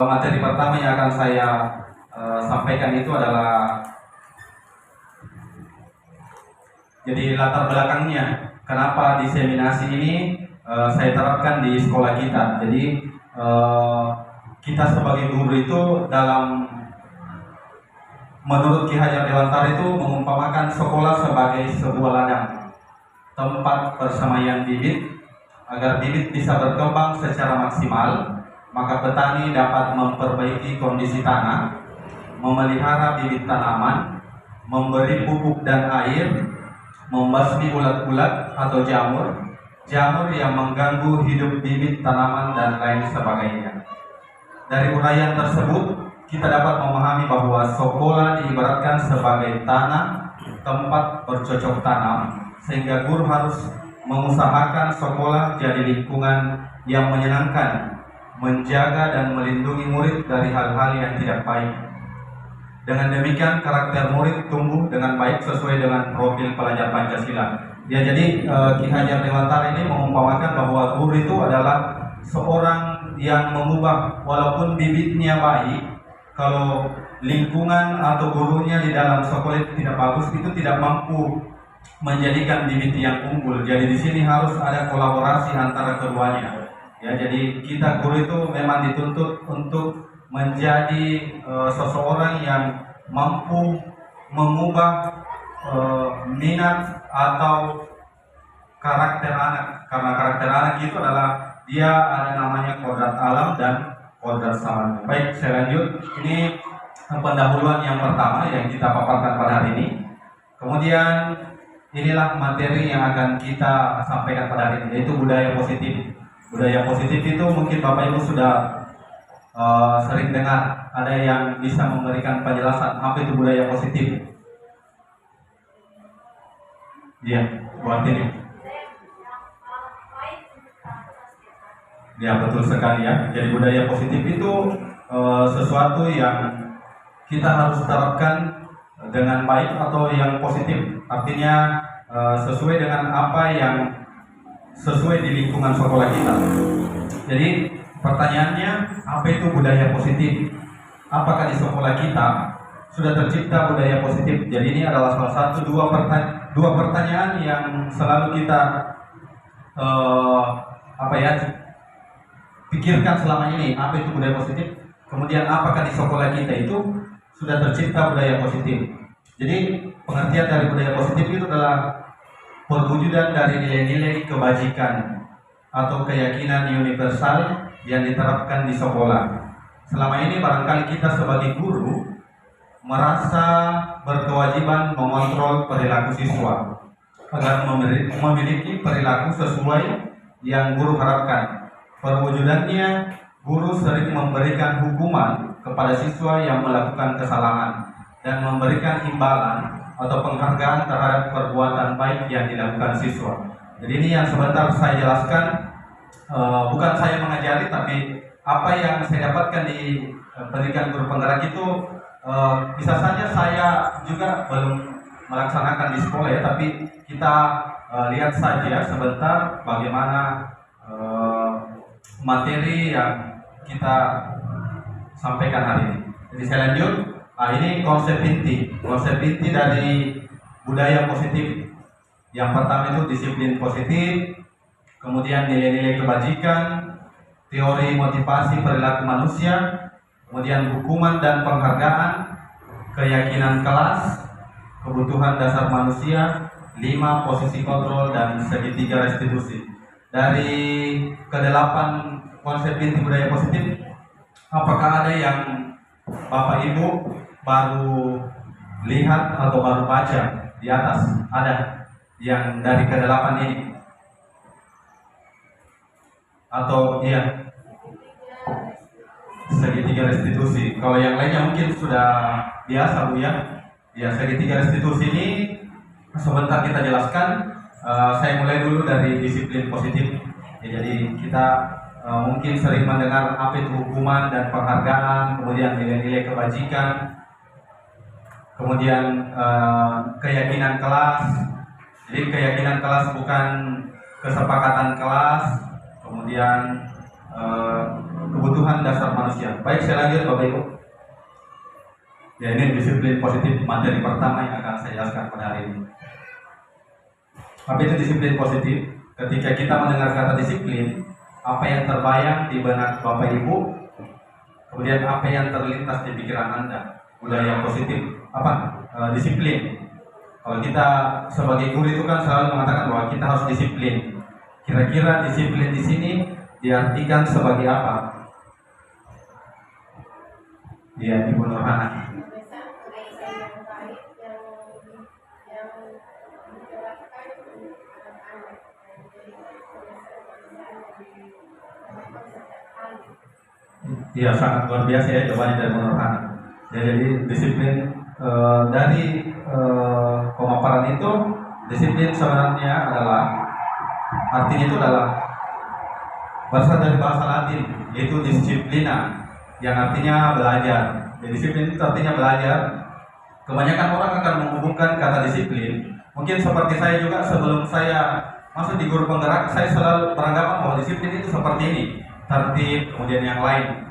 Materi pertama yang akan saya sampaikan itu adalah jadi latar belakangnya kenapa diseminasi ini saya terapkan di sekolah kita. Jadi kita sebagai guru itu menurut Ki Hajar Dewantara itu mengumpamakan sekolah sebagai sebuah ladang, tempat persemaian bibit agar bibit bisa berkembang secara maksimal. Maka petani dapat memperbaiki kondisi tanah, memelihara bibit tanaman, memberi pupuk dan air, membasmi ulat-ulat atau jamur yang mengganggu hidup bibit tanaman dan lain sebagainya. Dari uraian tersebut, kita dapat memahami bahwa sekolah diibaratkan sebagai tanah, tempat bercocok tanam, sehingga guru harus mengusahakan sekolah jadi lingkungan yang menyenangkan, menjaga dan melindungi murid dari hal-hal yang tidak baik. Dengan demikian karakter murid tumbuh dengan baik sesuai dengan profil pelajar Pancasila. Ya, jadi Ki Hajar Dewantara ini mengumpamakan bahwa guru itu adalah seorang yang mengubah, walaupun bibitnya baik, kalau lingkungan atau gurunya di dalam sekolah itu tidak bagus, itu tidak mampu menjadikan bibit yang unggul. Jadi di sini harus ada kolaborasi antara keduanya. Ya, jadi kita guru itu memang dituntut untuk menjadi seseorang yang mampu mengubah minat atau karakter anak. Karena karakter anak itu adalah dia ada namanya kodrat alam dan kodrat zaman. Baik, saya lanjut. Ini pendahuluan yang pertama yang kita paparkan pada hari ini. Kemudian inilah materi yang akan kita sampaikan pada hari ini, yaitu budaya positif. Budaya positif itu mungkin Bapak Ibu sudah sering dengar. Ada yang bisa memberikan penjelasan apa itu budaya positif? Iya, buat ini. Ya, betul sekali ya. Jadi budaya positif itu sesuatu yang kita harus terapkan dengan baik atau yang positif. Artinya sesuai dengan apa yang sesuai di lingkungan sekolah kita. Jadi pertanyaannya, apa itu budaya positif? Apakah di sekolah kita sudah tercipta budaya positif? Jadi ini adalah salah satu dua pertanyaan yang selalu kita pikirkan selama ini. Apa itu budaya positif? Kemudian apakah di sekolah kita itu sudah tercipta budaya positif? Jadi pengertian dari budaya positif itu adalah perwujudan dari nilai-nilai kebajikan atau keyakinan universal yang diterapkan di sekolah. Selama ini barangkali kita sebagai guru merasa berkewajiban mengontrol perilaku siswa agar memiliki perilaku sesuai yang guru harapkan. Perwujudannya, guru sering memberikan hukuman kepada siswa yang melakukan kesalahan dan memberikan imbalan atau penghargaan terhadap perbuatan baik yang dilakukan siswa. Jadi ini yang sebentar saya jelaskan, bukan saya mengajari, tapi apa yang saya dapatkan di pendidikan guru penggerak itu bisa saja saya juga belum melaksanakan di sekolah ya, tapi kita lihat saja sebentar bagaimana materi yang kita sampaikan hari ini. Jadi saya lanjut. Ini konsep inti dari budaya positif. Yang pertama itu disiplin positif, kemudian nilai-nilai kebajikan, teori motivasi perilaku manusia, kemudian hukuman dan penghargaan, keyakinan kelas, kebutuhan dasar manusia, 5 posisi kontrol, dan segitiga restitusi. Dari ke-8 konsep inti budaya positif, apakah ada yang Bapak Ibu baru lihat atau baru baca di atas? Ada yang dari ke-8 ini? Atau iya, segitiga restitusi. Kalau yang lainnya mungkin sudah biasa Bu ya. Ya, segitiga restitusi ini sebentar kita jelaskan. Saya mulai dulu dari disiplin positif. Ya, jadi kita mungkin sering mendengar apa itu hukuman dan penghargaan, kemudian nilai-nilai kebajikan, kemudian keyakinan kelas. Jadi keyakinan kelas bukan kesepakatan kelas, kemudian eh, kebutuhan dasar manusia. Baik, saya lanjut Bapak Ibu. Ya, ini disiplin positif materi pertama yang akan saya jelaskan pada hari ini. Apa itu disiplin positif? Ketika kita mendengar kata disiplin, apa yang terbayang di benak Bapak Ibu, kemudian apa yang terlintas di pikiran Anda? Budaya positif apa? Disiplin. Kalau kita sebagai guru itu kan selalu mengatakan bahwa kita harus disiplin. Kira-kira disiplin di sini diartikan sebagai apa? Ya, Ibu Nurhana. Iya, sangat luar biasa ya jawabannya dari Nurhana. Ya, jadi disiplin dari pemaparan itu, disiplin sebenarnya adalah artinya itu adalah berasal dari bahasa Latin, yaitu disiplina, yang artinya belajar. Jadi disiplin itu artinya belajar. Kebanyakan orang akan menghubungkan kata disiplin. Mungkin seperti saya juga, sebelum saya masuk di guru penggerak, saya selalu beranggapan bahwa disiplin itu seperti ini, tertib, kemudian yang lain.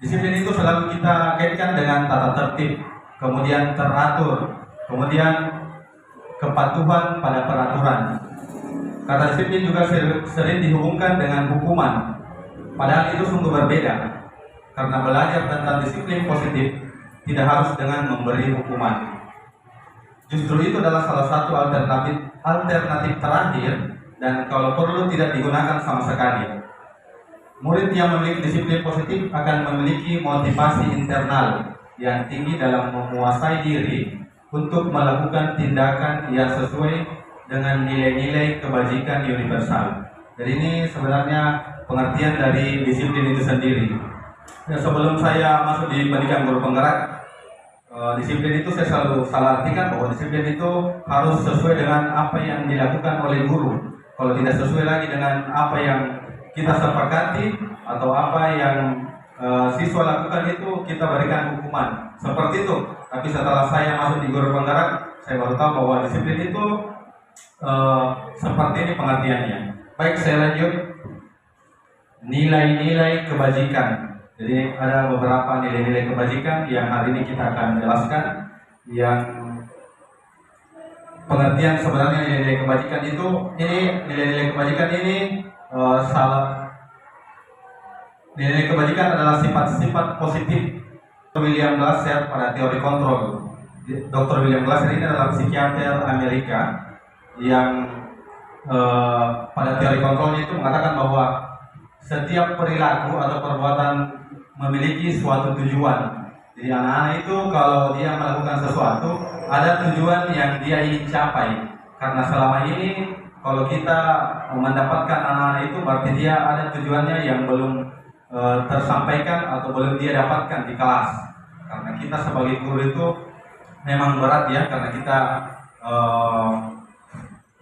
Disiplin itu selalu kita kaitkan dengan tata tertib, kemudian teratur, kemudian kepatuhan pada peraturan. Kata disiplin juga sering dihubungkan dengan hukuman, padahal itu sungguh berbeda. Karena belajar tentang disiplin positif tidak harus dengan memberi hukuman. Justru itu adalah salah satu alternatif terakhir, dan kalau perlu tidak digunakan sama sekali. Murid yang memiliki disiplin positif akan memiliki motivasi internal yang tinggi dalam menguasai diri untuk melakukan tindakan yang sesuai dengan nilai-nilai kebajikan universal. Jadi ini sebenarnya pengertian dari disiplin itu sendiri. Ya, sebelum saya masuk di pendidikan guru penggerak, disiplin itu saya selalu salah artikan bahwa disiplin itu harus sesuai dengan apa yang dilakukan oleh guru. Kalau tidak sesuai lagi dengan apa yang kita sepakati atau apa yang siswa lakukan, itu kita berikan hukuman. Seperti itu. Tapi setelah saya masuk di guru penggerak, saya baru tahu bahwa disiplin itu seperti ini pengertiannya. Baik, saya lanjut. Nilai-nilai kebajikan. Jadi ada beberapa nilai-nilai kebajikan yang hari ini kita akan jelaskan. Yang pengertian sebenarnya nilai-nilai kebajikan itu, ini nilai-nilai kebajikan ini nilai kebajikan adalah sifat-sifat positif. William Glasser pada teori kontrol. Dr. William Glasser ini adalah psikiater Amerika yang pada teori kontrolnya itu mengatakan bahwa setiap perilaku atau perbuatan memiliki suatu tujuan. Jadi anak-anak itu kalau dia melakukan sesuatu, ada tujuan yang dia ingin capai. Karena selama ini kalau kita mendapatkan anak-anak itu, berarti dia ada tujuannya yang belum tersampaikan atau belum dia dapatkan di kelas. Karena kita sebagai guru itu memang berat ya, karena kita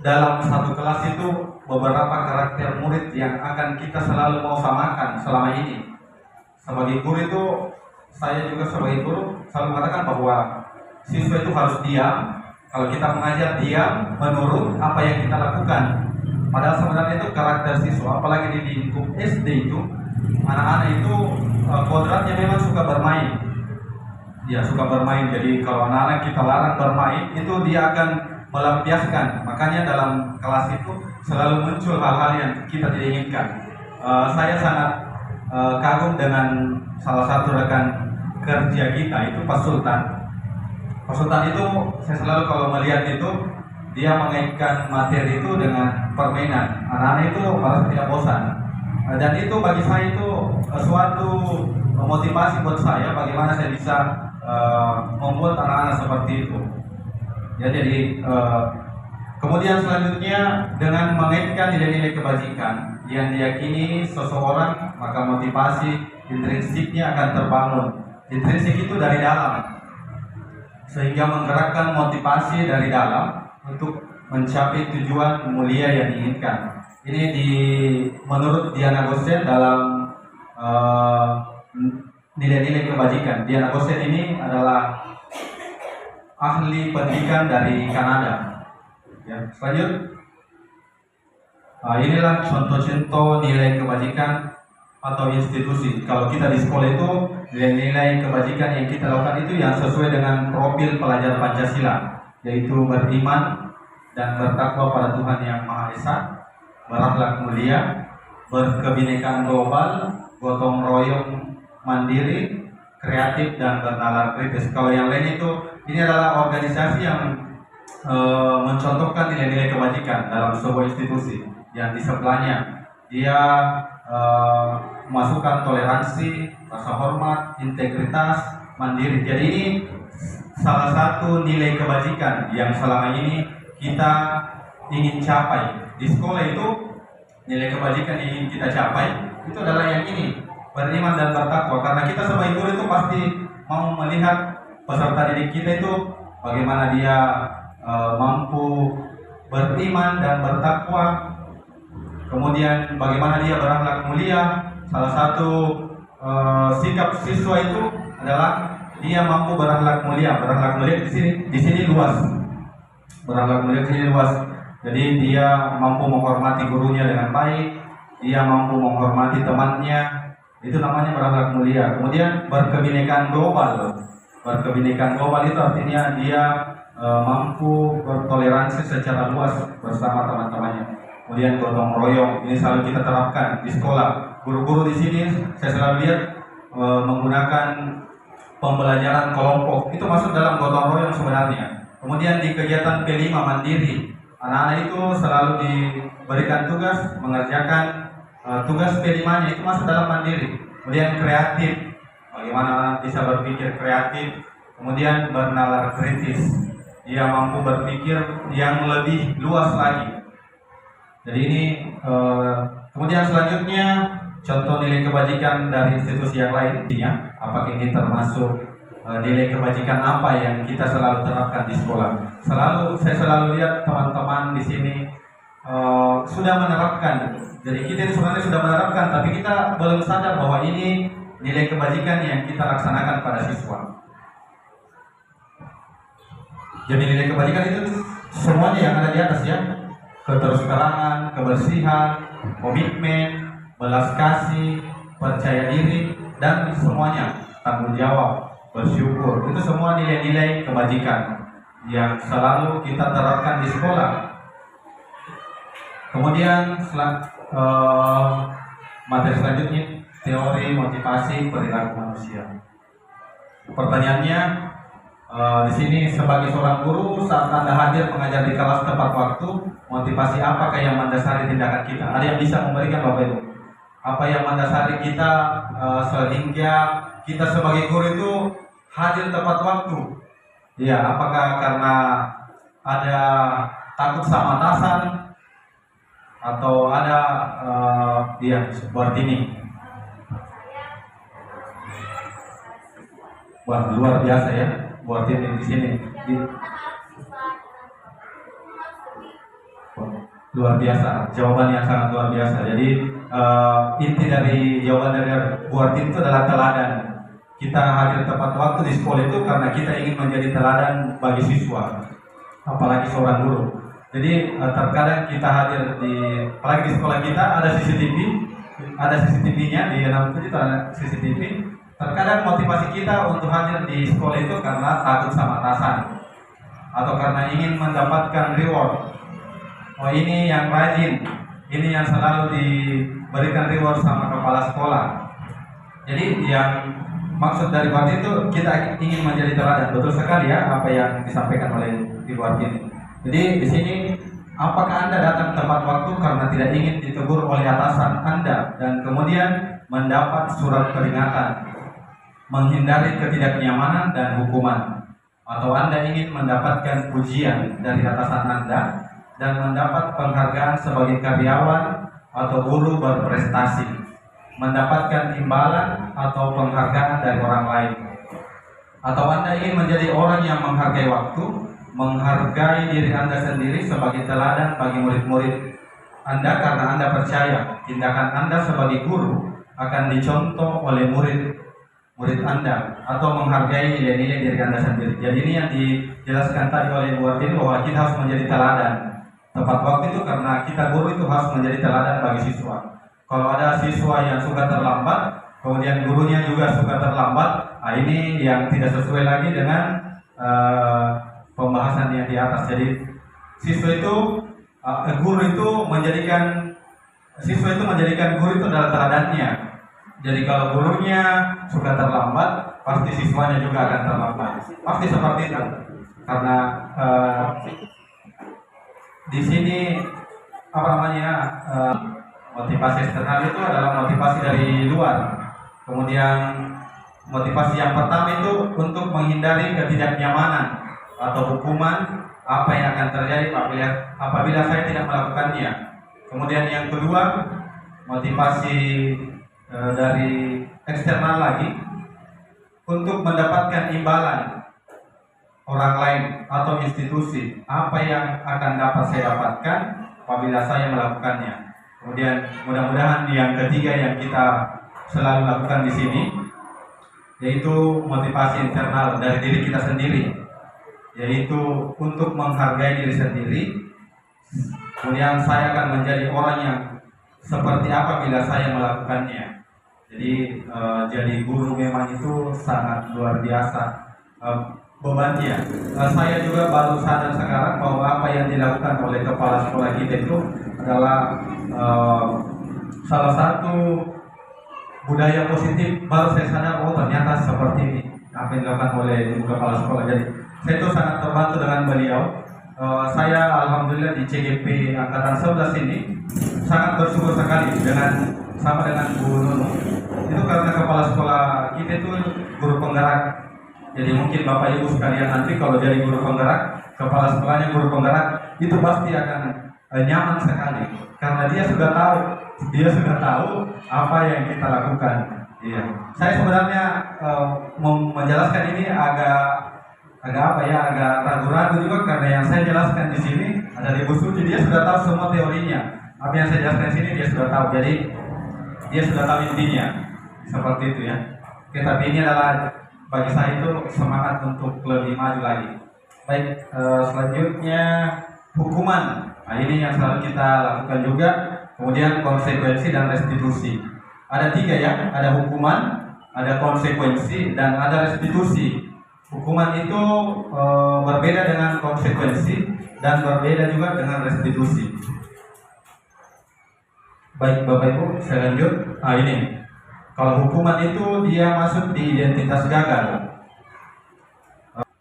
dalam satu kelas itu beberapa karakter murid yang akan kita selalu mau samakan selama ini. Sebagai guru itu, saya juga sebagai guru selalu mengatakan bahwa siswa itu harus diam. Kalau kita mengajar diam, menurut apa yang kita lakukan. Padahal sebenarnya itu karakter siswa, apalagi di lingkup SD itu, anak-anak itu kodratnya memang suka bermain. Dia suka bermain. Jadi kalau anak-anak kita larang bermain, itu dia akan melampiaskan. Makanya dalam kelas itu selalu muncul hal-hal yang kita tidak inginkan. Saya sangat kagum dengan salah satu rekan kerja kita, itu Pak Sultan. Pak Sultan itu saya selalu kalau melihat itu, dia mengaitkan materi itu dengan permainan. Anak-anak itu merasa tidak bosan. Dan itu bagi saya itu suatu motivasi buat saya bagaimana saya bisa membuat anak-anak seperti itu. Ya, jadi kemudian selanjutnya dengan mengaitkan nilai-nilai kebajikan yang diyakini seseorang, maka motivasi intrinsiknya akan terbangun. Intrinsik itu dari dalam, sehingga menggerakkan motivasi dari dalam untuk mencapai tujuan mulia yang diinginkan. Ini menurut Diana Gosen dalam nilai-nilai kebajikan. Diana Gosen ini adalah ahli pendidikan dari Kanada. Ya, selanjut. Inilah contoh-contoh nilai kebajikan atau institusi. Kalau kita di sekolah itu, nilai-nilai kebajikan yang kita lakukan itu yang sesuai dengan profil pelajar Pancasila, yaitu beriman dan bertakwa pada Tuhan Yang Maha Esa, berakhlak mulia, berkebinekaan global, gotong royong mandiri, kreatif dan bernalar kritis. Kalau yang lain itu, ini adalah organisasi yang mencontohkan nilai-nilai kebajikan dalam sebuah institusi. Yang di sebelahnya dia memasukkan toleransi, rasa hormat, integritas, mandiri. Jadi ini salah satu nilai kebajikan yang selama ini kita ingin capai. Di sekolah itu nilai kebajikan yang ingin kita capai itu adalah yang ini, beriman dan bertakwa. Karena kita sebagai guru itu pasti mau melihat peserta didik kita itu bagaimana dia mampu beriman dan bertakwa. Kemudian bagaimana dia berakhlak mulia. Salah satu sikap siswa itu adalah dia mampu berakhlak mulia. Berakhlak mulia di sini luas. Berakhlak mulia di sini luas. Jadi dia mampu menghormati gurunya dengan baik. Dia mampu menghormati temannya. Itu namanya berakhlak mulia. Kemudian berkebinekaan global. Berkebinekaan global itu artinya dia mampu bertoleransi secara luas bersama teman-temannya. Kemudian gotong royong, ini selalu kita terapkan di sekolah. Guru-guru di sini saya selalu lihat menggunakan pembelajaran kelompok. Itu masuk dalam gotong royong sebenarnya. Kemudian di kegiatan P5 mandiri, anak-anak itu selalu diberikan tugas mengerjakan tugas P5-nya, itu masuk dalam mandiri. Kemudian kreatif, bagaimana bisa berpikir kreatif. Kemudian bernalar kritis, dia mampu berpikir yang lebih luas lagi. Jadi ini kemudian selanjutnya contoh nilai kebajikan dari institusi yang lain. Apakah ini termasuk nilai kebajikan apa yang kita selalu terapkan di sekolah? Saya selalu lihat teman-teman di sini sudah menerapkan. Jadi kita sebenarnya sudah menerapkan, tapi kita belum sadar bahwa ini nilai kebajikan yang kita laksanakan pada siswa. Jadi nilai kebajikan itu semuanya yang ada di atas ya. Keterus-terangan, kebersihan, komitmen, belas kasih, percaya diri, dan semuanya tanggung jawab, bersyukur. Itu semua nilai-nilai kebajikan yang selalu kita terapkan di sekolah. Kemudian materi selanjutnya, teori motivasi perilaku manusia. Pertanyaannya, di sini sebagai seorang guru, saat Anda hadir mengajar di kelas tepat waktu, motivasi apakah yang mendasari tindakan kita? Ada yang bisa memberikan Bapak Ibu? Apa yang mendasari kita sehingga kita sebagai guru itu hadir tepat waktu? Ya, apakah karena ada takut sama atasan atau ada buat ini? Wah, luar biasa ya. Buat ini di sini luar biasa, jawaban yang sangat luar biasa. Jadi inti dari jawaban dari buat itu adalah teladan. Kita hadir tepat waktu di sekolah itu karena kita ingin menjadi teladan bagi siswa, apalagi seorang guru. Jadi terkadang kita hadir apalagi di sekolah kita ada CCTV-nya di dalam itu ada CCTV. Terkadang motivasi kita untuk hadir di sekolah itu karena takut sama atasan atau karena ingin mendapatkan reward. Oh, ini yang rajin, ini yang selalu diberikan reward sama kepala sekolah. Jadi yang maksud dari waktu itu kita ingin menjadi teladan. Betul sekali ya apa yang disampaikan oleh Ibu Artini. Jadi di sini apakah Anda datang tepat waktu karena tidak ingin ditegur oleh atasan Anda dan kemudian mendapat surat peringatan, menghindari ketidaknyamanan dan hukuman, atau Anda ingin mendapatkan pujian dari atasan Anda dan mendapat penghargaan sebagai karyawan atau guru berprestasi, mendapatkan imbalan atau penghargaan dari orang lain, atau Anda ingin menjadi orang yang menghargai waktu, menghargai diri Anda sendiri sebagai teladan bagi murid-murid Anda karena Anda percaya tindakan Anda sebagai guru akan dicontoh oleh murid Anda, atau menghargai nilai-nilai diri Anda sendiri. Jadi ini yang dijelaskan tadi oleh Bu Artini bahwa kita harus menjadi teladan. tepat waktu itu karena kita guru itu harus menjadi teladan bagi siswa. Kalau ada siswa yang suka terlambat, kemudian gurunya juga suka terlambat, nah ini yang tidak sesuai lagi dengan pembahasan yang di atas. Jadi guru itu menjadikan guru itu adalah teladannya. Jadi kalau gurunya suka terlambat, pasti siswanya juga akan terlambat. Pasti seperti itu. Karena di sini motivasi eksternal itu adalah motivasi dari luar. Kemudian motivasi yang pertama itu untuk menghindari ketidaknyamanan atau hukuman apa yang akan terjadi apabila saya tidak melakukannya. Kemudian yang kedua, motivasi dari eksternal lagi untuk mendapatkan imbalan orang lain atau institusi, apa yang akan dapat saya dapatkan apabila saya melakukannya. Kemudian mudah-mudahan yang ketiga yang kita selalu lakukan di sini, yaitu motivasi internal dari diri kita sendiri, yaitu untuk menghargai diri sendiri. Kemudian saya akan menjadi orang yang seperti apa bila saya melakukannya. Jadi guru memang itu sangat luar biasa bebannya. Saya juga baru sadar sekarang bahwa apa yang dilakukan oleh kepala sekolah kita itu adalah salah satu budaya positif. Baru saya sadar, oh ternyata seperti ini apa yang dilakukan oleh kepala sekolah. Jadi saya itu sangat terbantu dengan beliau. Saya alhamdulillah di CGP angkatan 11 ini sangat bersyukur sekali sama dengan Bu Nunu. Itu karena kepala sekolah kita itu guru penggerak. Jadi mungkin Bapak Ibu sekalian nanti kalau jadi guru penggerak, kepala sekolahnya guru penggerak, itu pasti akan nyaman sekali karena dia sudah tahu apa yang kita lakukan. Iya. Saya sebenarnya menjelaskan ini agak ragu-ragu juga karena yang saya jelaskan di sini ada Ibu Suci, dia sudah tahu semua teorinya. Apa yang saya jelaskan di sini dia sudah tahu. Jadi dia sudah tahu intinya. Seperti itu ya. Oke, tapi ini adalah bagi saya itu semangat untuk lebih maju lagi. Baik, selanjutnya hukuman. Nah, ini yang selalu kita lakukan juga. Kemudian konsekuensi dan restitusi. Ada 3 ya, ada hukuman, ada konsekuensi, dan ada restitusi. Hukuman itu berbeda dengan konsekuensi dan berbeda juga dengan restitusi. Baik Bapak Ibu, saya lanjut. Nah ini, kalau hukuman itu dia masuk di identitas gagal.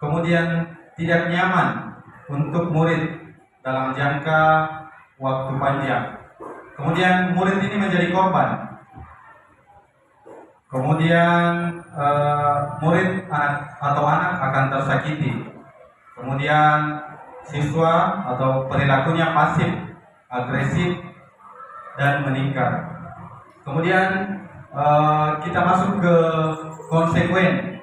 Kemudian tidak nyaman untuk murid dalam jangka waktu panjang. Kemudian murid ini menjadi korban. Kemudian murid atau anak akan tersakiti. Kemudian siswa atau perilakunya pasif, agresif, dan meningkat. Kemudian kita masuk ke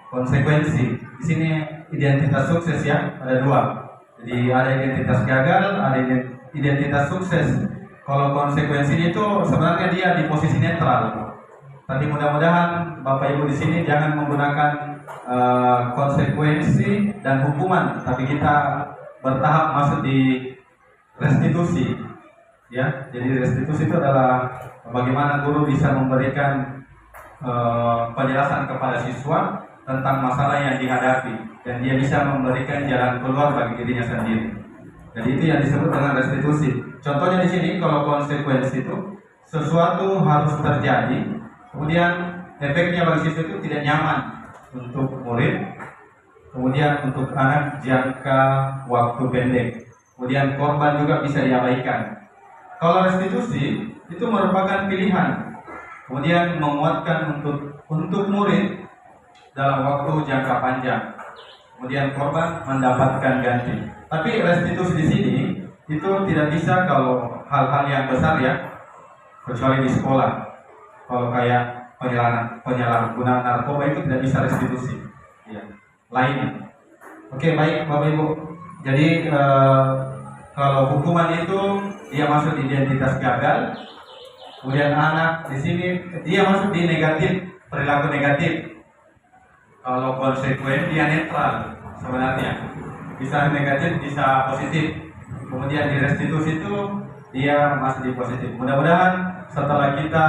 konsekuensi. Di sini identitas sukses ya, ada 2. Jadi ada identitas gagal, ada identitas sukses. Kalau konsekuensi itu sebenarnya dia di posisi netral. Tapi mudah-mudahan Bapak Ibu di sini jangan menggunakan konsekuensi dan hukuman, tapi kita bertahap masuk di restitusi. Ya, jadi restitusi itu adalah bagaimana guru bisa memberikan penjelasan kepada siswa tentang masalah yang dihadapi dan dia bisa memberikan jalan keluar bagi dirinya sendiri. Jadi itu yang disebut dengan restitusi. Contohnya di sini kalau konsekuensi itu sesuatu harus terjadi, kemudian efeknya bagi siswa itu tidak nyaman untuk murid, kemudian untuk anak jangka waktu pendek, kemudian korban juga bisa diabaikan. Kalau restitusi itu merupakan pilihan, kemudian menguatkan untuk murid dalam waktu jangka panjang, kemudian korban mendapatkan ganti. Tapi restitusi di sini itu tidak bisa kalau hal-hal yang besar ya, kecuali di sekolah. Kalau kayak penyalahgunaan narkoba itu tidak bisa restitusi. Ya, lainnya. Oke, baik Bapak Ibu. Jadi kalau hukuman itu dia masuk di identitas gagal. Kemudian anak di sini dia masuk di negatif, perilaku negatif. Kalau konsekuen dia netral sebenarnya. Bisa negatif, bisa positif. kemudian di restitusi itu dia masih di positif. Mudah-mudahan setelah kita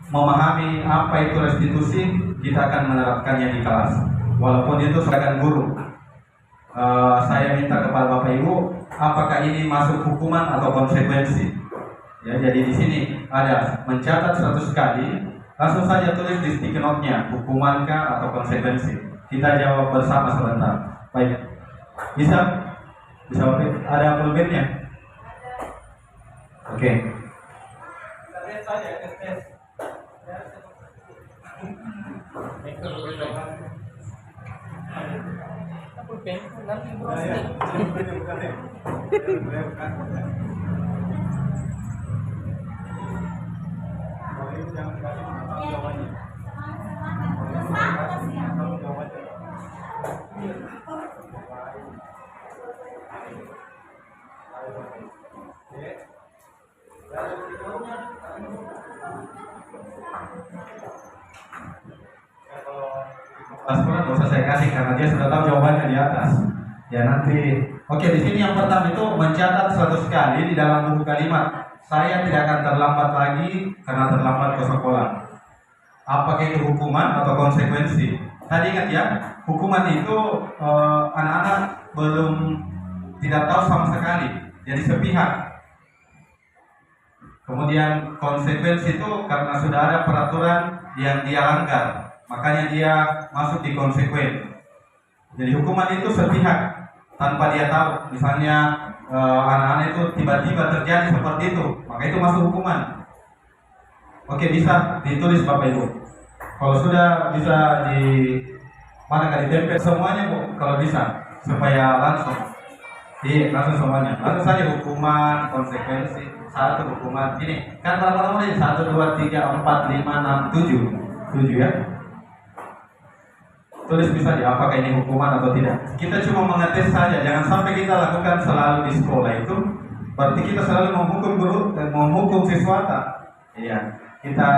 memahami apa itu restitusi, kita akan menerapkannya di kelas. Walaupun itu sebagai guru, saya minta kepada Bapak Ibu, apakah ini masuk hukuman atau konsekuensi? Ya, jadi di sini ada mencatat 100 kali, langsung saja tulis di sticky note-nya, hukumankah atau konsekuensi. Kita jawab bersama sebentar. Baik, bisa Bapak? Ada pulpennya? Oke. Paspor nggak usah saya kasih karena dia sudah tahu jawabannya di atas. Ya nanti. Oke, di sini yang pertama itu mencatat 100 kali di dalam buku kalimat. Saya tidak akan terlambat lagi karena terlambat ke sekolah. Apakah itu hukuman atau konsekuensi? Tadi ingat ya, hukuman itu anak-anak belum tidak tahu sama sekali, jadi sepihak. Kemudian konsekuensi itu karena sudah ada peraturan yang dia langgar, makanya dia masuk di konsekuen. Jadi hukuman itu sepihak tanpa dia tahu. Misalnya anak-anak itu tiba-tiba terjadi seperti itu, maka itu masuk hukuman. Oke, bisa ditulis Bapak Ibu. Kalau sudah bisa di mana kan ditempel semuanya Bu, kalau bisa supaya langsung. Iya, langsung semuanya. Langsung saja hukuman, konsekuensi. Satu hukuman. Ini kan berapa nomornya? 1, 2, 3, 4, 5, 6, 7. 7 ya. Tulis bisa ya apakah ini hukuman atau tidak. Kita cuma mengetes saja, jangan sampai kita lakukan selalu di sekolah itu. Berarti kita selalu menghukum guru dan menghukum siswa. Iya, kita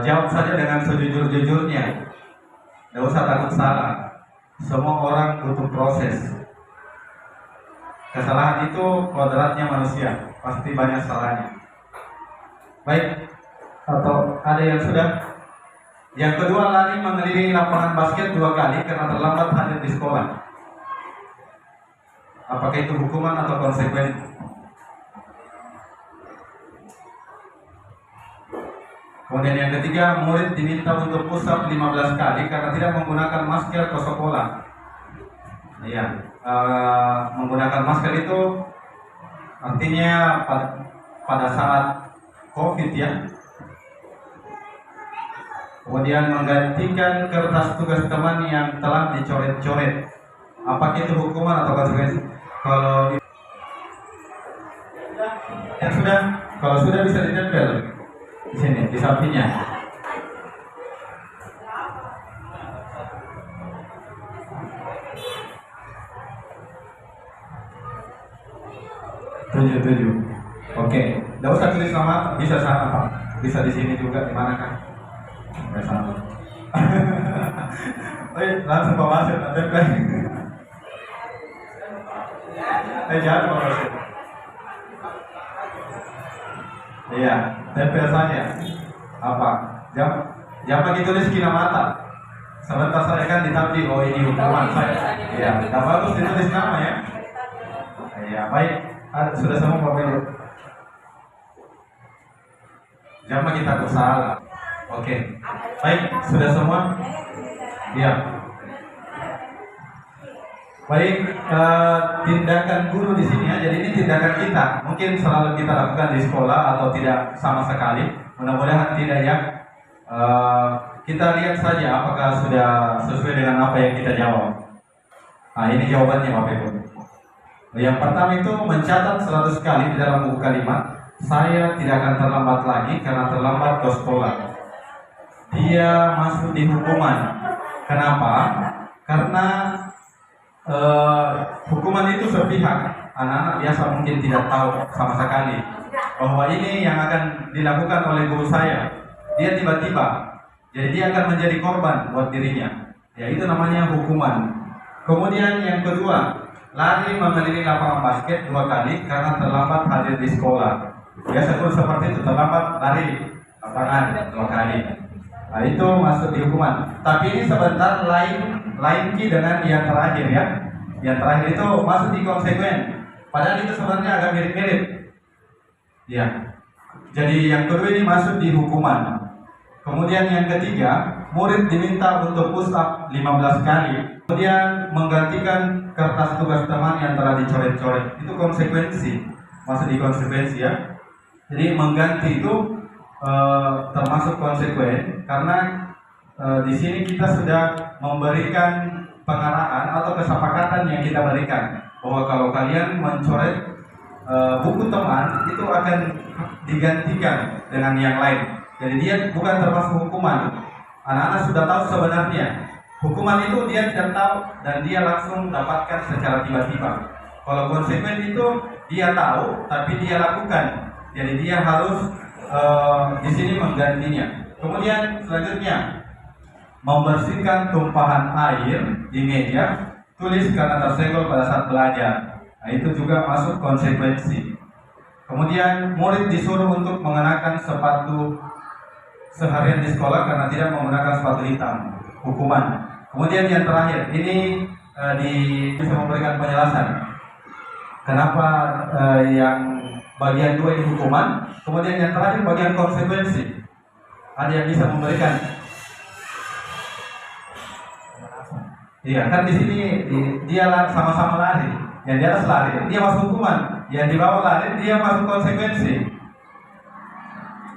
jawab saja dengan sejujur-jujurnya. Tidak usah takut salah. Semua orang butuh proses. Kesalahan itu kodratnya manusia, pasti banyak salahnya. Baik, atau ada yang sudah? Yang kedua, lari mengelilingi lapangan basket 2 kali karena terlambat hadir di sekolah. Apakah itu hukuman atau konsekuensi? Kemudian yang ketiga, murid diminta untuk push up 15 kali karena tidak menggunakan masker ke sekolah. Iya, menggunakan masker itu artinya pada saat COVID ya. Kemudian menggantikan kertas tugas teman yang telah dicoret-coret. Apakah itu hukuman atau konsekuensi? Kalau yang sudah, kalau sudah bisa ditempel di sini di sampingnya. Tujuh. Oke, tidak usah tulis nama, bisa sama Pak. Bisa di sini juga, di mana kan? Sama. Langsung bawa hasil nanti kan. Jangan bawa hasil. Iya, tempel saja. Apa? Jangan ditulis kina mata. Sebentar saya kan ditabdi, oh ini hukuman saya. Iya, tidak bagus ditulis nama ya. Iya, baik. Sudah semua Bapak Ibu. Jangan kita bersalah. Oke, baik, sudah semua? Iya. Baik, tindakan guru di sini ya. Jadi ini tindakan kita. Mungkin selalu kita lakukan di sekolah atau tidak sama sekali. Mudah-mudahan tidak ya. Kita lihat saja apakah sudah sesuai dengan apa yang kita jawab. Nah, ini jawabannya Bapak Ibu. Yang pertama itu mencatat 100 kali di dalam buku kalimat. Saya tidak akan terlambat lagi karena terlambat ke sekolah. Dia masuk di hukuman. Kenapa? Karena hukuman itu sepihak. Anak-anak biasa mungkin tidak tahu sama sekali bahwa ini yang akan dilakukan oleh guru saya. Dia tiba-tiba, jadi dia akan menjadi korban buat dirinya. Ya itu namanya hukuman. Kemudian yang kedua, lari mengelilingi lapangan basket 2 kali karena terlambat hadir di sekolah. Biasa pun seperti itu, terlambat lari lapangan 2 kali. Nah, itu masuk di hukuman. Tapi ini sebentar lain dengan yang terakhir ya. Yang terakhir itu masuk di konsekuen. Padahal itu sebenarnya agak mirip-mirip. Ya. Jadi yang kedua ini masuk di hukuman. Kemudian yang ketiga, murid diminta untuk push up 15 kali. Kemudian menggantikan kertas tugas teman yang telah dicoret-coret. Itu konsekuensi. Masuk di konsekuensi ya. Jadi mengganti itu termasuk konsekuen karena di sini kita sudah memberikan pengarahan atau kesepakatan yang kita berikan bahwa kalau kalian mencoret buku teman itu akan digantikan dengan yang lain. Jadi dia bukan termasuk hukuman. Anak-anak sudah tahu sebenarnya hukuman itu dia tidak tahu dan dia langsung dapatkan secara tiba-tiba. Kalau konsekuen itu dia tahu tapi dia lakukan. Jadi dia harus di sini menggantinya. Kemudian selanjutnya membersihkan tumpahan air di meja tulis karena tersenggol pada saat belajar. Nah, itu juga masuk konsekuensi. Kemudian murid disuruh untuk mengenakan sepatu seharian di sekolah karena tidak menggunakan sepatu hitam. Hukuman. Kemudian yang terakhir ini bisa memberikan penjelasan. Kenapa yang bagian 2 ini hukuman, kemudian yang terakhir bagian konsekuensi. Ada yang bisa memberikan? Iya, kan di sini dia sama-sama lari. Yang di atas lari, dia masuk hukuman. Yang di bawah lari, dia masuk konsekuensi.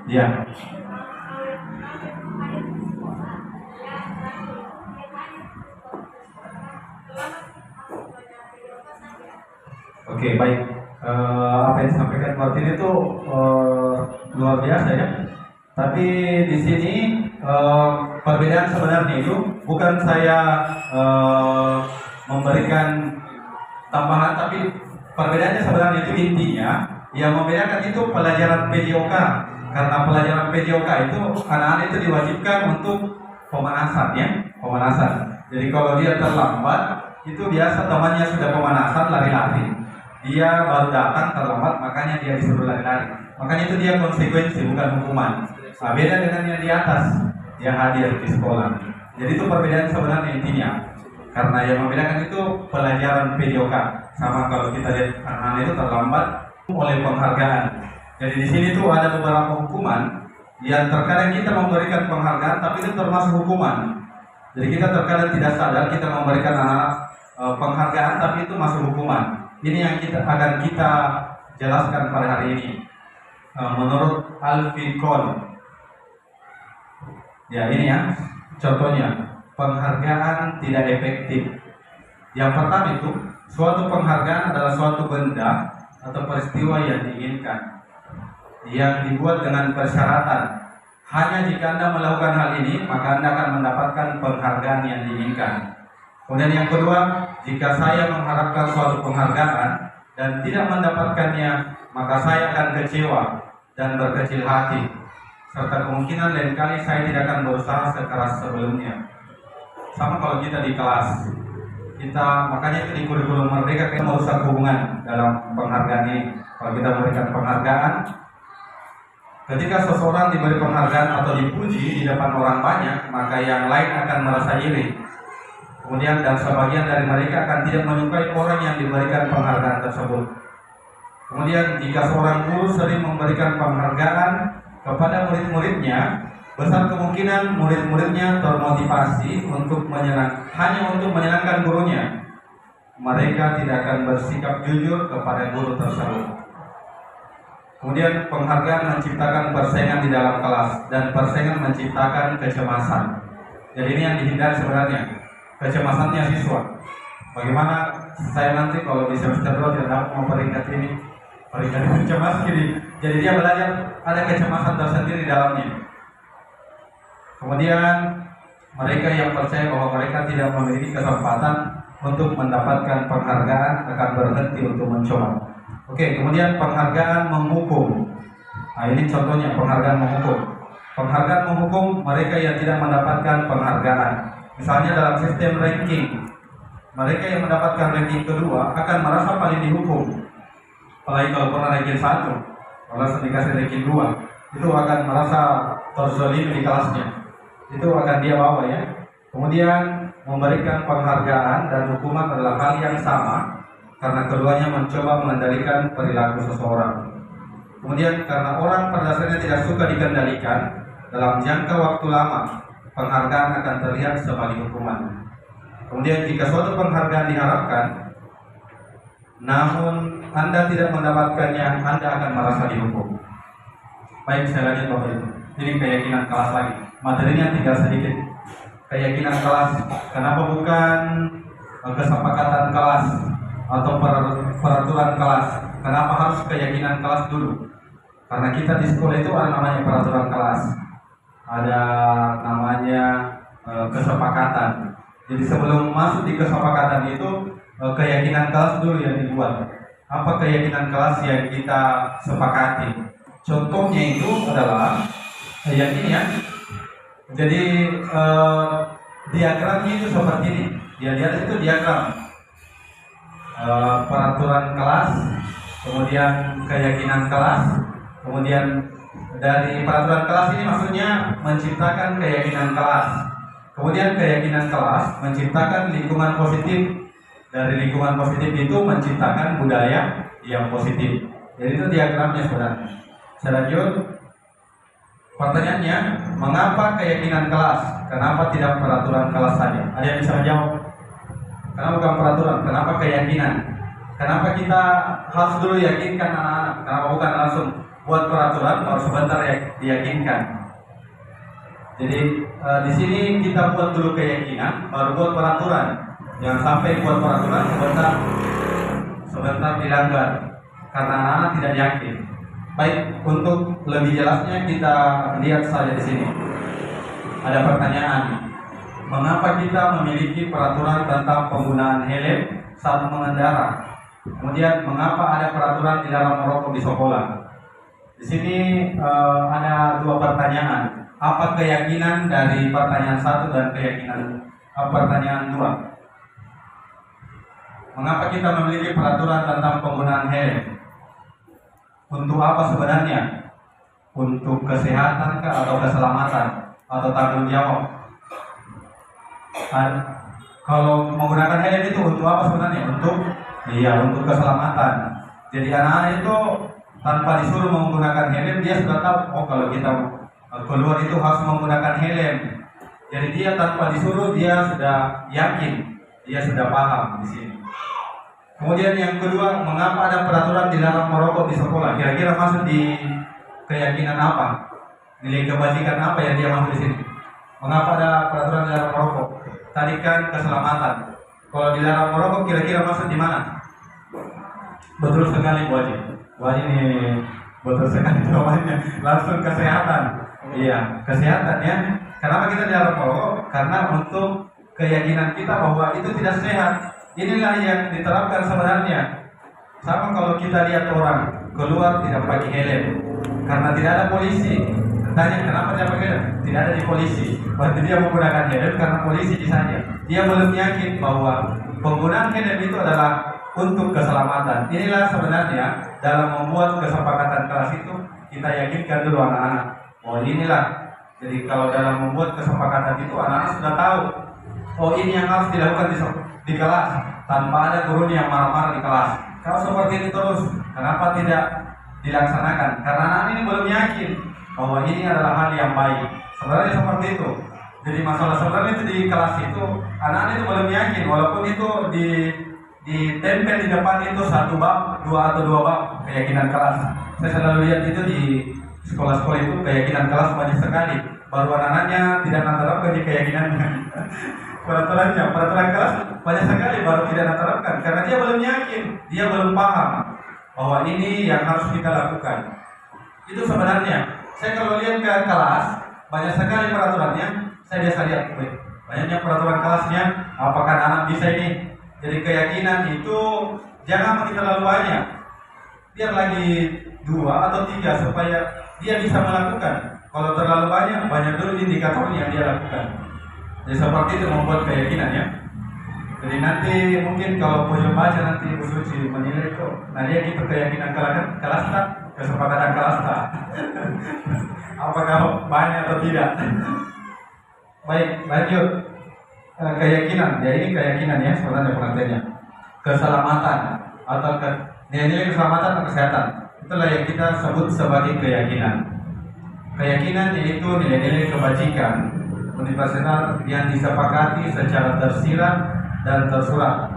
Iya. Oke, baik. Apa yang disampaikan Martin itu luar biasa ya. Tapi di sini perbedaan sebenarnya itu bukan saya memberikan tambahan, tapi perbedaannya sebenarnya itu intinya yang membedakan itu pelajaran PJOK. Karena pelajaran PJOK itu anak-anak itu diwajibkan untuk pemanasan ya, pemanasan. Jadi kalau dia terlambat itu biasa temannya sudah pemanasan lari-lari. Dia baru datang terlambat, makanya dia disuruh lari-lari. Makanya itu dia konsekuensi, bukan hukuman. Nah, beda dengan yang di atas, yang hadir di sekolah. Jadi itu perbedaan sebenarnya intinya. Karena yang membedakan itu pelajaran PJOK. Sama kalau kita lihat anak-anak itu terlambat oleh penghargaan. Jadi di sini tuh ada beberapa hukuman yang terkadang kita memberikan penghargaan, tapi itu termasuk hukuman. Jadi kita terkadang tidak sadar kita memberikan anak penghargaan, tapi itu masuk hukuman. Ini yang akan kita jelaskan pada hari ini. Menurut Al-Fiqon, ya ini ya contohnya, penghargaan tidak efektif. Yang pertama itu, suatu penghargaan adalah suatu benda atau peristiwa yang diinginkan, yang dibuat dengan persyaratan. Hanya jika Anda melakukan hal ini, maka Anda akan mendapatkan penghargaan yang diinginkan. Kemudian yang kedua, jika saya mengharapkan suatu penghargaan dan tidak mendapatkannya, maka saya akan kecewa dan berkecil hati, serta kemungkinan lain kali saya tidak akan berusaha sekeras sebelumnya. Sama kalau kita di kelas, makanya itu di kurikulum Merdeka kita merusak hubungan dalam penghargaan ini. Kalau kita memberikan penghargaan, ketika seseorang diberi penghargaan atau dipuji di depan orang banyak, maka yang lain akan merasa iri. Kemudian dan sebagian dari mereka akan tidak menyukai orang yang diberikan penghargaan tersebut. Kemudian jika seorang guru sering memberikan penghargaan kepada murid-muridnya, besar kemungkinan murid-muridnya termotivasi hanya untuk menyenangkan gurunya. Mereka tidak akan bersikap jujur kepada guru tersebut. Kemudian penghargaan menciptakan persaingan di dalam kelas, dan persaingan menciptakan kecemasan. Jadi ini yang dihindari sebenarnya, kecemasannya siswa. Bagaimana saya nanti kalau di semester 2 tidak dapat memperingkat ini, peringkat cemas gini. Jadi dia belajar ada kecemasan tersendiri di dalamnya. Kemudian mereka yang percaya bahwa mereka tidak memiliki kesempatan untuk mendapatkan penghargaan akan berhenti untuk mencoba. Oke, kemudian penghargaan menghukum. Nah, ini contohnya penghargaan menghukum. Penghargaan menghukum mereka yang tidak mendapatkan penghargaan. Misalnya dalam sistem ranking, Mereka yang mendapatkan ranking kedua akan merasa paling dihukum. Apalagi kalau pernah ranking 1, kalau dikasih ranking 2, itu akan merasa terzolimi di kelasnya. Itu akan dia bawa ya. Kemudian memberikan penghargaan dan hukuman adalah hal yang sama, karena keduanya mencoba mengendalikan perilaku seseorang. Kemudian karena orang pada dasarnya tidak suka dikendalikan, dalam jangka waktu lama, penghargaan akan terlihat sebagai hukuman. Kemudian jika suatu penghargaan diharapkan, namun Anda tidak mendapatkannya, Anda akan merasa dihukum. Baik, saya lanjut Bapak Ibu. Ini keyakinan kelas lagi. Materinya tinggal sedikit. Keyakinan kelas. Kenapa bukan kesepakatan kelas atau peraturan kelas? Kenapa harus keyakinan kelas dulu? Karena kita di sekolah itu ada namanya peraturan kelas, ada namanya kesepakatan. Jadi sebelum masuk di kesepakatan itu, keyakinan kelas dulu yang dibuat. Apa keyakinan kelas yang kita sepakati? Contohnya itu adalah yang ini ya. Jadi diagramnya itu seperti ini. Dia lihat itu diagram peraturan kelas, kemudian keyakinan kelas, kemudian dari peraturan kelas ini maksudnya menciptakan keyakinan kelas. Kemudian keyakinan kelas menciptakan lingkungan positif. Dari lingkungan positif itu menciptakan budaya yang positif. Jadi itu diagramnya sebenarnya. Saya lanjut. Pertanyaannya, mengapa keyakinan kelas? Kenapa tidak peraturan kelas saja? Ada yang bisa menjawab? Kenapa bukan peraturan? Kenapa keyakinan? Kenapa kita harus dulu yakinkan anak-anak? Kenapa bukan langsung buat peraturan baru sebentar diyakinkan? Jadi di sini kita buat dulu keyakinan, baru buat peraturan. Jangan sampai buat peraturan sebentar dilanggar karena anak-anak tidak yakin. Baik, untuk lebih jelasnya kita lihat saja di sini. Ada pertanyaan, mengapa kita memiliki peraturan tentang penggunaan helm saat mengendara? Kemudian mengapa ada peraturan dilarang merokok di sekolah? Di sini ada dua pertanyaan. Apa keyakinan dari pertanyaan 1 dan keyakinan pertanyaan 2? Mengapa kita memiliki peraturan tentang penggunaan helm? Untuk apa sebenarnya? Untuk kesehatan atau keselamatan atau tanggung jawab? Kalau menggunakan helm itu untuk apa sebenarnya? Untuk keselamatan. Jadi anak-anak itu tanpa disuruh menggunakan helm, dia sudah tahu, oh kalau kita keluar itu harus menggunakan helm. Jadi dia tanpa disuruh dia sudah yakin, dia sudah paham di sini. Kemudian yang kedua, mengapa ada peraturan dilarang merokok di sekolah? Kira-kira masuk di keyakinan apa? Nilai kebajikan apa yang dia masuk di sini? Mengapa ada peraturan dilarang merokok? Tadi kan keselamatan. Kalau dilarang merokok kira-kira masuk di mana? Betul sekali Bu Haji. Bu Haji ini betul sekali jawabannya. Langsung kesehatan. Iya, kesehatan ya. Kenapa kita dilarang merokok? Karena untuk keyakinan kita bahwa itu tidak sehat. Inilah yang diterapkan sebenarnya. Sama kalau kita lihat orang keluar tidak pakai helm karena tidak ada polisi. Tanya kenapa dia pakai helm? Tidak ada di polisi. Berarti dia menggunakan helm karena polisi di sana. Dia belum yakin bahwa penggunaan helm itu adalah untuk keselamatan. Inilah sebenarnya dalam membuat kesepakatan kelas itu kita yakinkan dulu anak-anak. Oh inilah. Jadi kalau dalam membuat kesepakatan itu anak-anak sudah tahu. Oh ini yang harus dilakukan di kelas tanpa ada guru yang marah-marah di kelas. Kalau seperti ini terus, kenapa tidak dilaksanakan? Karena anak ini belum yakin bahwa ini adalah hal yang baik. Sebenarnya seperti itu. Jadi masalah sebenarnya itu di kelas itu anak-anak itu belum yakin, walaupun itu ditempel di depan itu 1 bab, 2 atau 2 bab keyakinan kelas. Saya selalu lihat itu di sekolah-sekolah itu keyakinan kelas banyak sekali. Baru anak-anaknya tidak menerapkan di keyakinannya. Peraturan kelas banyak sekali baru tidak diterapkan karena dia belum yakin, dia belum paham bahwa ini yang harus kita lakukan. Itu sebenarnya. Saya kalau lihat ke kelas banyak sekali peraturannya. Saya biasa lihat banyaknya peraturan kelasnya. Apakah anak bisa ini? Jadi keyakinan itu jangan kita terlalu banyak. Biar lagi 2 atau 3 supaya dia bisa melakukan. Kalau terlalu banyak dulu indikatornya yang dia lakukan. Jadi seperti itu membuat keyakinan ya. Jadi nanti mungkin kalau pojok baca nanti Bu Suci menilai kok, nah dia gitu keyakinan kalasta, kesepakatan kalasta. Apakah banyak atau tidak? Baik, lanjut. Keyakinan, ya ini keyakinan ya sebenarnya pengantinnya. Keselamatan atau nilai-nilai keselamatan atau kesehatan, itulah yang kita sebut sebagai keyakinan. Keyakinan yaitu nilai-nilai kebajikan universal yang disepakati secara tersirat dan tersurat,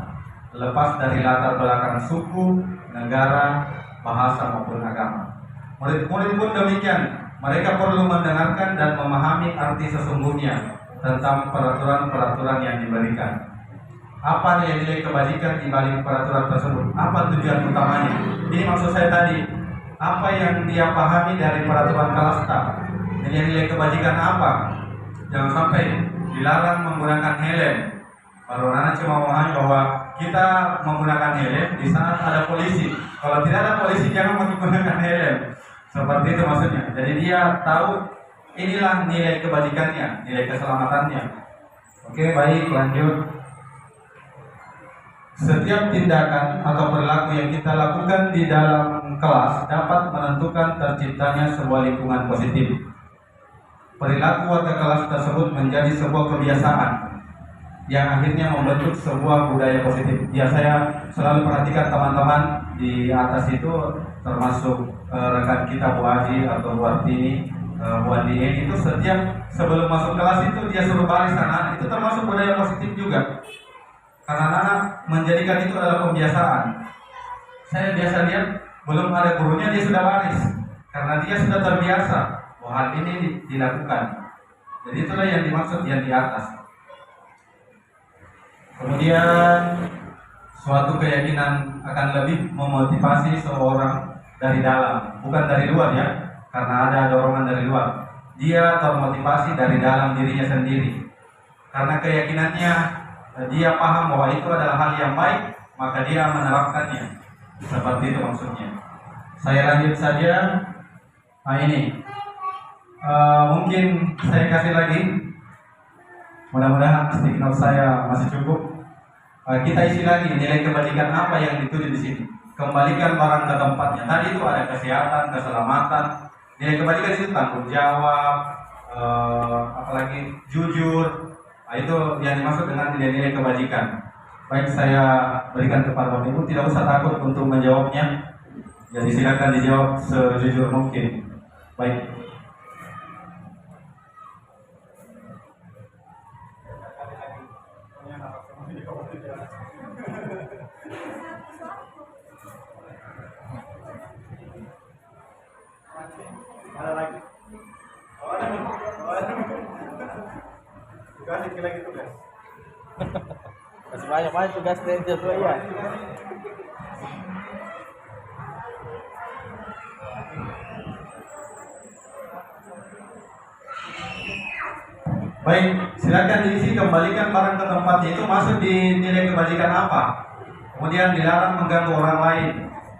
lepas dari latar belakang suku, negara, bahasa maupun agama. Murid-murid pun demikian, mereka perlu mendengarkan dan memahami arti sesungguhnya tentang peraturan-peraturan yang diberikan. Apa nilai-nilai kebajikan di balik peraturan tersebut? Apa tujuan utamanya? Ini maksud saya tadi, apa yang dia pahami dari peraturan kalasta? Nilai-nilai kebajikan apa? Jangan sampai dilarang menggunakan helm. Baru anak cuma memahami bahwa kita menggunakan helm di saat ada polisi. Kalau tidak ada polisi jangan menggunakan helm. Seperti itu maksudnya. Jadi dia tahu inilah nilai kebajikannya, nilai keselamatannya. Oke, baik, lanjut. Setiap tindakan atau perilaku yang kita lakukan di dalam kelas dapat menentukan terciptanya sebuah lingkungan positif. Perilaku warga kelas tersebut menjadi sebuah kebiasaan yang akhirnya membentuk sebuah budaya positif. Ya, saya selalu perhatikan teman-teman di atas itu, termasuk rekan kita Bu Haji atau Bu Artini, Bu Andien, itu setiap sebelum masuk kelas itu dia suruh baris anak-anak. Itu termasuk budaya positif juga. Karena anak-anak menjadikan itu adalah pembiasaan. Saya biasa lihat belum ada gurunya dia sudah baris, karena dia sudah terbiasa bahwa hal ini dilakukan. Jadi itulah yang dimaksud yang di atas. Kemudian suatu keyakinan akan lebih memotivasi seorang dari dalam, bukan dari luar ya, karena ada dorongan dari luar. Dia termotivasi dari dalam dirinya sendiri, karena keyakinannya dia paham bahwa itu adalah hal yang baik, maka dia menerapkannya. Seperti itu maksudnya. Saya lanjut saja. Nah ini mungkin saya kasih lagi. Mudah-mudahan stick note saya masih cukup. Kita isi lagi nilai kebajikan apa yang dituju di sini. Kembalikan barang ke tempatnya. Tadi itu ada kesehatan, keselamatan. Nilai kebajikan itu tanggung jawab, apalagi jujur. Nah, itu yang dimaksud dengan nilai-nilai kebajikan. Baik, saya berikan kepada Bapak Ibu, tidak usah takut untuk menjawabnya. Jadi silakan dijawab sejujur mungkin. Baik. Ada lagi? Kasih lagi tugas. Masih banyak tugas dari Joshua ya. Baik, silakan diisi, kembalikan barang ke tempatnya. Itu masuk di nilai kebajikan apa? Kemudian dilarang mengganggu orang lain,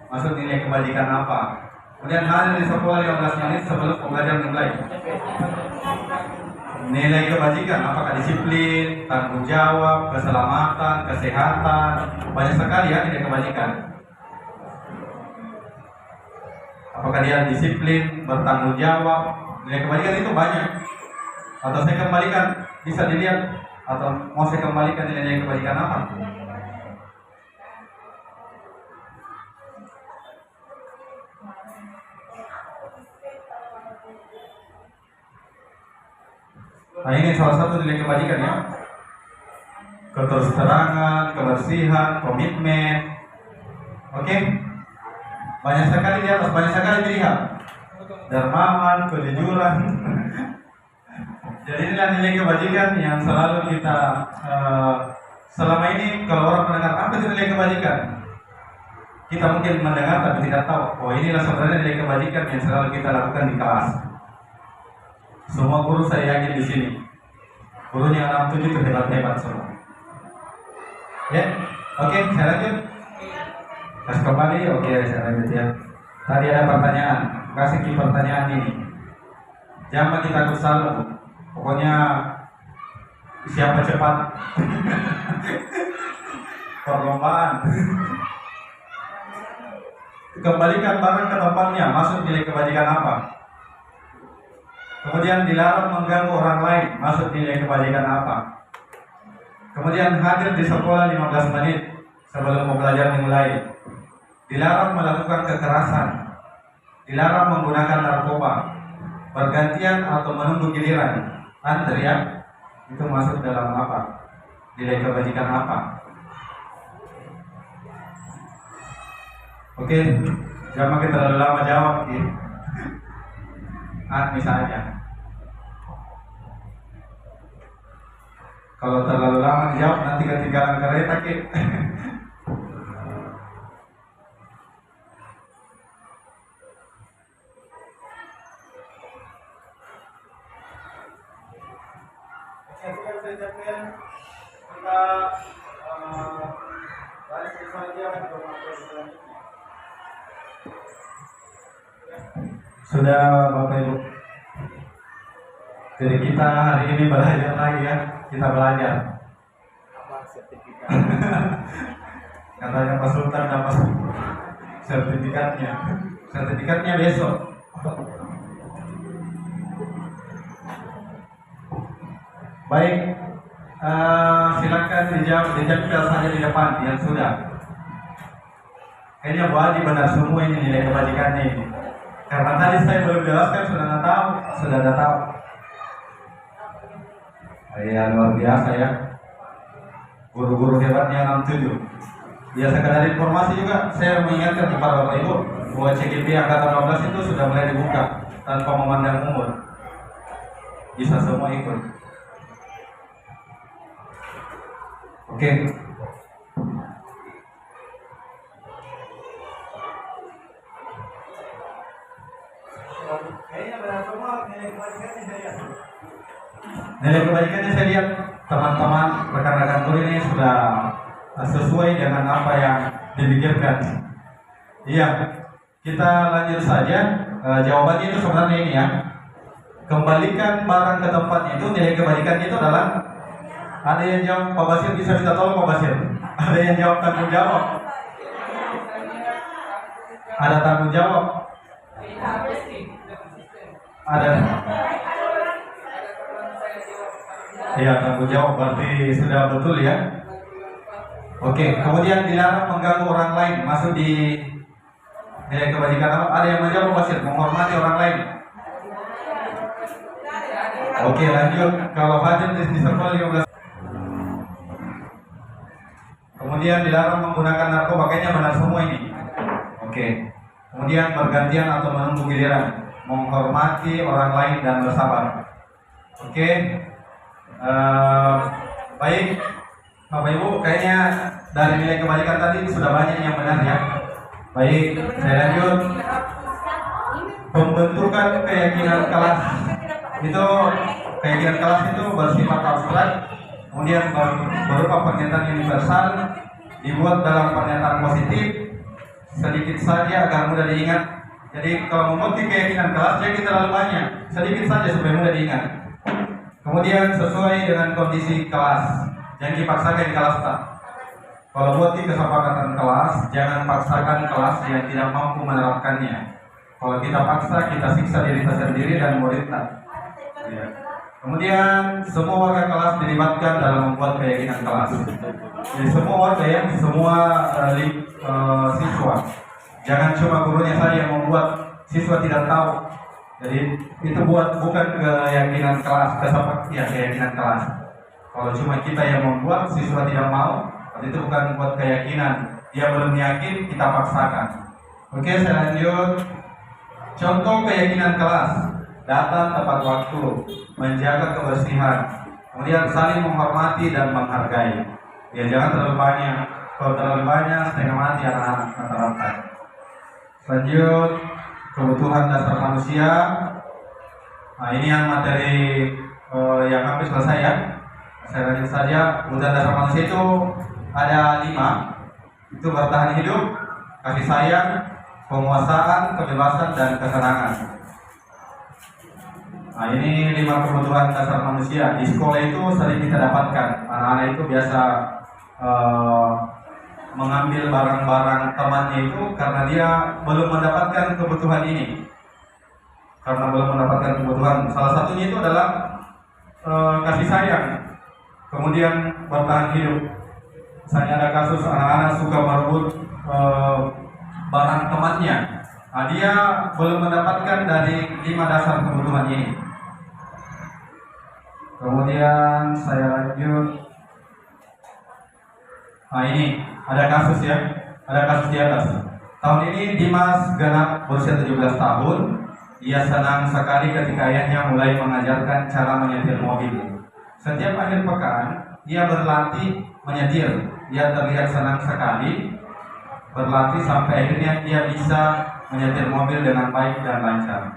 masuk nilai kebajikan apa? Kemudian hadir di sekolah 15 menit sebelum pembelajaran dimulai. Nilai kebajikan apakah disiplin, tanggung jawab, keselamatan, kesehatan, banyak sekali ya nilai kebajikan. Apakah dia disiplin, bertanggung jawab, nilai kebajikan itu banyak. Atau saya kembalikan, bisa dilihat, atau mau saya kembalikan nilai kebajikan apa? Nah ini salah satu nilai kebajikan ya. Keterus-terangan, kebersihan, komitmen. Oke. Banyak sekali di atas, banyak sekali dilihat. Dermawan, kejujuran. Jadi inilah nilai kebajikan yang selalu kita selama ini kalau orang mendengar apa itu nilai kebajikan, kita mungkin mendengar tapi tidak tahu. Oh inilah sebenarnya nilai kebajikan yang selalu kita lakukan di kelas. Semua guru saya yakin di sini, gurunya anak 7 itu hebat-hebat semua. Ya, oke, saya lanjut. Kasih kembali, oke, saya lanjut ya. Tadi ada pertanyaan, kasih pertanyaan ini. Jangan kita kusal, pokoknya siapa cepat. perlombaan. Kembalikan barang ke tempatnya, masuk nilai kebajikan apa? Kemudian dilarang mengganggu orang lain, masuk nilai kebajikan apa? Kemudian hadir di sekolah 15 menit sebelum pembelajaran dimulai. Dilarang melakukan kekerasan. Dilarang menggunakan narkoba. Bergantian atau menunggu giliran. Antrian itu masuk dalam apa? Nilai kebajikan apa? Oke, jangan makin terlalu lama jawab gitu. Misalnya kalau terlalu lama dijawab nanti ketinggalan kereta gitu. Sudah Bapak Ibu. Jadi kita hari ini belajar lagi ya. Kita belajar. Apa sertifikat? Katanya Pak Sultan dapat sertifikatnya. Sertifikatnya besok. Baik, silakan dijawab saja di depan yang sudah. Kayaknya Bu Adi benar semua ini nilai kebajikannya ini. Karena tadi saya belum jelaskan sudah ada tahu. Ya luar biasa ya. Guru-guru hebatnya 67. Ya sekedar informasi juga saya mengingatkan kepada Bapak Ibu bahwa CGP angkatan 12 itu sudah mulai dibuka tanpa memandang umur. Bisa semua ikut. Oke. Nilai kebajikannya saya lihat teman-teman rekan-rekan guru ini sudah sesuai dengan apa yang dipikirkan. Iya, kita lanjut saja. Jawabannya itu sebenarnya ini ya. Kembalikan barang ke tempatnya itu nilai kebajikan itu adalah. Ada yang jawab Pak Basir, bisa minta tolong Pak Basir. Ada yang jawab tanggung jawab. Ada tanggung jawab. Ada. Iya, tanggung jawab berarti sudah betul ya. Oke, kemudian dilarang mengganggu orang lain, masuk di nilai kebajikan apa? Ada yang menjawab Pak Basir, menghormati orang lain. Oke, lanjut. Kalau hadir di sekolah 15. Kemudian dilarang menggunakan narkoba, kayaknya benar semua ini. Oke. Kemudian bergantian atau menunggu giliran, menghormati orang lain dan bersabar. Oke. Baik, Bapak Ibu, kayaknya dari nilai kebajikan tadi sudah banyak yang benar ya. Baik, saya lanjut. Pembentukan keyakinan kelas itu bersifat abstrak. Kemudian berupa pernyataan universal, dibuat dalam pernyataan positif, sedikit saja agar mudah diingat. Jadi kalau membentuk keyakinan kelas, jangan terlalu banyak, sedikit saja supaya mudah diingat. Kemudian sesuai dengan kondisi kelas, jangan dipaksakan kelas tak. Kalau buat kesepakatan kelas, jangan paksakan kelas yang tidak mampu menerapkannya. Kalau kita paksa, kita siksa diri kita sendiri dan murid tak. Ya. Kemudian semua warga kelas dilibatkan dalam membuat keyakinan kelas. Jadi semua warga ya, semua siswa. Jangan cuma gurunya saja yang membuat, siswa tidak tahu. Jadi itu bukan keyakinan kelas, keyakinan kelas. Kalau cuma kita yang membuat, siswa tidak mau, itu bukan buat keyakinan. Dia belum yakin, kita paksakan. Oke, saya lanjut. Contoh keyakinan kelas: datang tepat waktu, menjaga kebersihan, kemudian saling menghormati dan menghargai. Ya jangan terlalu banyak. Kalau terlalu banyak, setengah mati anak-anak rata-rata. Lanjut, kebutuhan dasar manusia. Nah ini yang materi yang hampir selesai ya. Saya lanjut saja. Kebutuhan dasar manusia itu ada 5. Itu bertahan hidup, kasih sayang, penguasaan, kebebasan, dan kesenangan. Nah ini 5 kebutuhan dasar manusia. Di sekolah itu sering kita dapatkan. Anak-anak itu biasa mengambil barang-barang temannya itu karena dia belum mendapatkan kebutuhan ini. Karena belum mendapatkan kebutuhan, salah satunya itu adalah kasih sayang, kemudian bertahan hidup. Misalnya ada kasus anak-anak suka merebut barang temannya. Nah, dia belum mendapatkan dari 5 dasar kebutuhan ini. Kemudian saya lanjut. Nah, ini ada kasus ya, ada kasus di atas. Tahun ini Dimas genap berusia 17 tahun. Ia senang sekali ketika ayahnya mulai mengajarkan cara menyetir mobil. Setiap akhir pekan, ia berlatih menyetir. Ia terlihat senang sekali berlatih sampai akhirnya ia bisa menyetir mobil dengan baik dan lancar.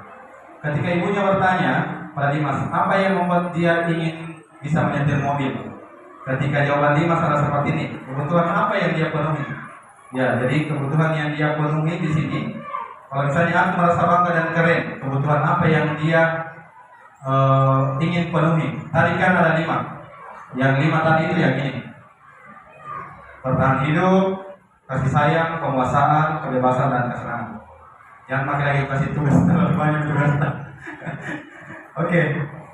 Ketika ibunya bertanya pada Dimas, apa yang membuat dia ingin bisa menyetir mobil? Ketika jawaban Dimas adalah seperti ini, kebutuhan apa yang dia penuhi? Ya, jadi kebutuhan yang dia penuhi di sini, kalau misalnya aku merasa bangga dan keren, kebutuhan apa yang dia ingin penuhi? Tadi kan ada 5. Yang 5 tadi itu yang ini: bertahan hidup, kasih sayang, penguasaan, kebebasan, dan kesenangan. Yang pakai lagi kasih tugas, terlalu banyak tugas. Oke,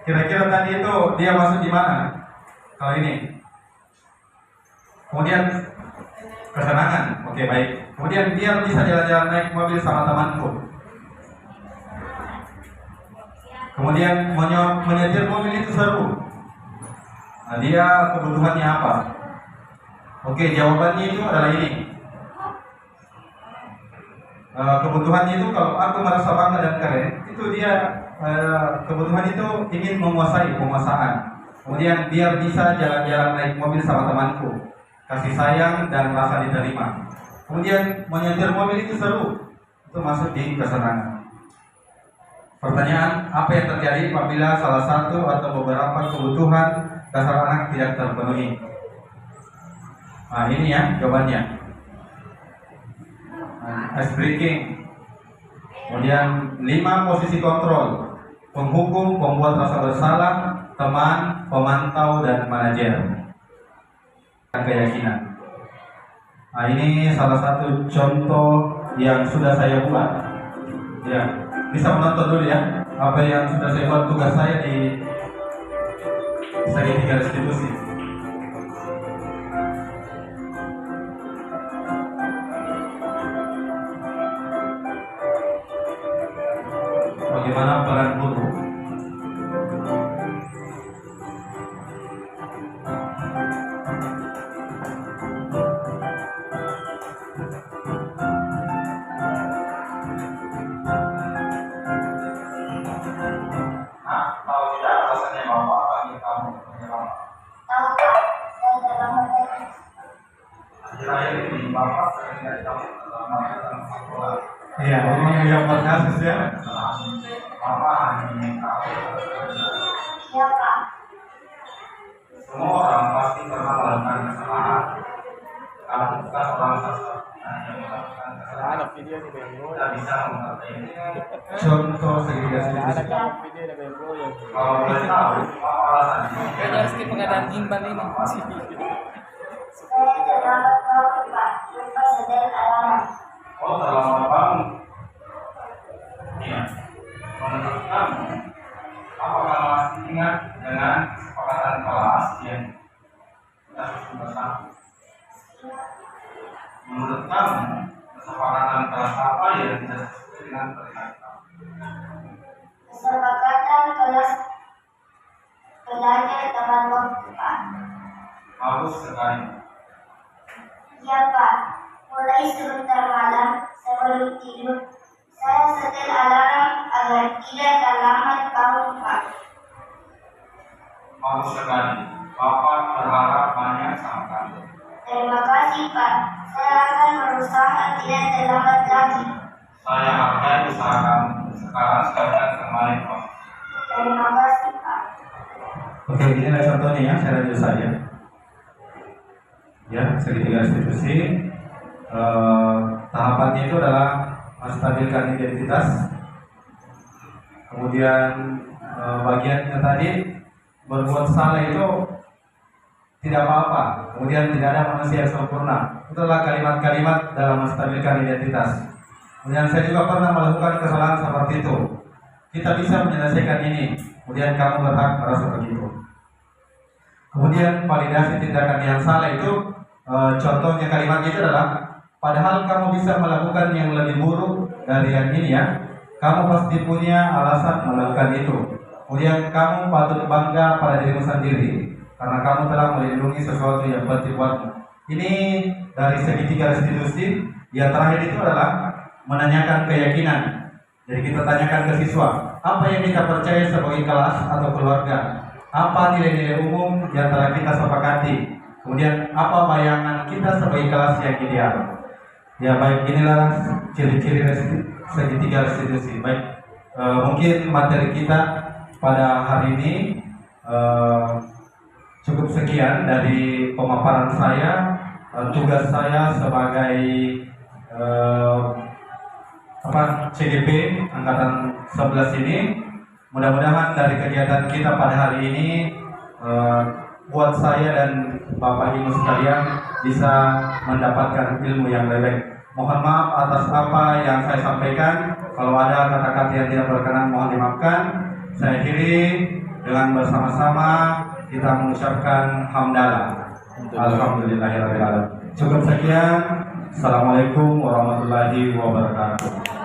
kira-kira tadi itu dia masuk di mana? Kalau ini. Kemudian kesenangan, oke baik. Kemudian dia bisa jalan-jalan naik mobil sama temanku. Kemudian menyetir mobil itu seru. Nah, dia kebutuhannya apa? Oke, jawabannya itu adalah ini. Kebutuhannya itu kalau aku merasa bangga dan keren, itu dia kebutuhan itu ingin menguasai, penguasaan. Kemudian biar bisa jalan-jalan naik mobil sama temanku, kasih sayang dan rasa diterima. Kemudian menyetir mobil itu seru, itu masuk di kesenangan. Pertanyaan, apa yang terjadi apabila salah satu atau beberapa kebutuhan dasar anak tidak terpenuhi? Nah, ini ya jawabannya. Ice breaking. Kemudian 5 posisi kontrol: penghukum, pembuat rasa bersalah, teman, pemantau, dan manajer. Keyakinan. Nah, ini salah satu contoh yang sudah saya buat. Ya, bisa menonton dulu ya apa yang sudah saya buat, tugas saya di segitiga restitusi. Bagaimana peran guru? Iya, ini yang berkasus ya. Semua orang pasti pernah melakukan kesalahan. Kalau bukan orang sastra yang melakukan kesalahan, Ada video ni Bembo. tidak bisa mengerti. Contoh segitiga Ada restitusi. kan video ni Bembo yang Kalau boleh tahu, apa alasannya? kayaknya harus di pengadaan imbal ini. Saya terlambat bangun, Pak. Lupa setel alarm. Oh, terlambat bangun. Iya. Menurut kamu, apakah masih ingat dengan kesepakatan kelas yang kita susun bersama? Menurut kamu, kesepakatan kelas apa yang kita susun dengan terlihat kamu? Kesepakatan kelas belajar teman waktu, Pak. Bagus sekali. Ya, Pak. Mulai sebentar malam sebelum tidur, saya setel alarm agar tidak terlambat bangun, Pak. Bagus sekali. Bapak berharap banyak sama kamu. Terima kasih, Pak. Saya akan berusaha tidak terlambat lagi. Saya hargai usaha kamu. Sekarang silakan kembali, Pak. Terima kasih, Pak. Oke, ini adalah contohnya ya, saya lanjut saja. Ya, segitiga restitusi. Tahapannya itu adalah menstabilkan identitas. Kemudian bagiannya tadi berbuat salah itu tidak apa-apa. Kemudian tidak ada manusia yang sempurna. Itulah kalimat-kalimat dalam menstabilkan identitas. Kemudian saya juga pernah melakukan kesalahan seperti itu. Kita bisa menyelesaikan ini. Kemudian kamu berhak merasa begitu. Kemudian validasi tindakan yang salah itu contohnya kalimat itu adalah, padahal kamu bisa melakukan yang lebih buruk dari yang ini ya. Kamu pasti punya alasan melakukan itu. Kemudian kamu patut bangga pada dirimu sendiri karena kamu telah melindungi sesuatu yang penting buatmu. Ini dari segitiga restitusi. Yang terakhir itu adalah menanyakan keyakinan. Jadi kita tanyakan ke siswa, apa yang kita percaya sebagai kelas atau keluarga? Apa nilai-nilai umum yang telah kita sepakati? Kemudian apa bayangan kita sebagai kelas yang ideal? Ya baik, inilah ciri-ciri segitiga restitusi. Baik, mungkin materi kita pada hari ini cukup sekian dari pemaparan saya. Tugas saya sebagai CGP Angkatan 11 ini, mudah-mudahan dari kegiatan kita pada hari ini buat saya dan Bapak Ibu sekalian bisa mendapatkan ilmu yang lebih baik. Mohon maaf atas apa yang saya sampaikan. Kalau ada kata-kata yang tidak berkenan mohon dimaafkan. Saya akhiri dengan bersama-sama kita mengucapkan hamdalah. Alhamdulillahirabbil alamin. Cukup sekian. Assalamualaikum warahmatullahi wabarakatuh.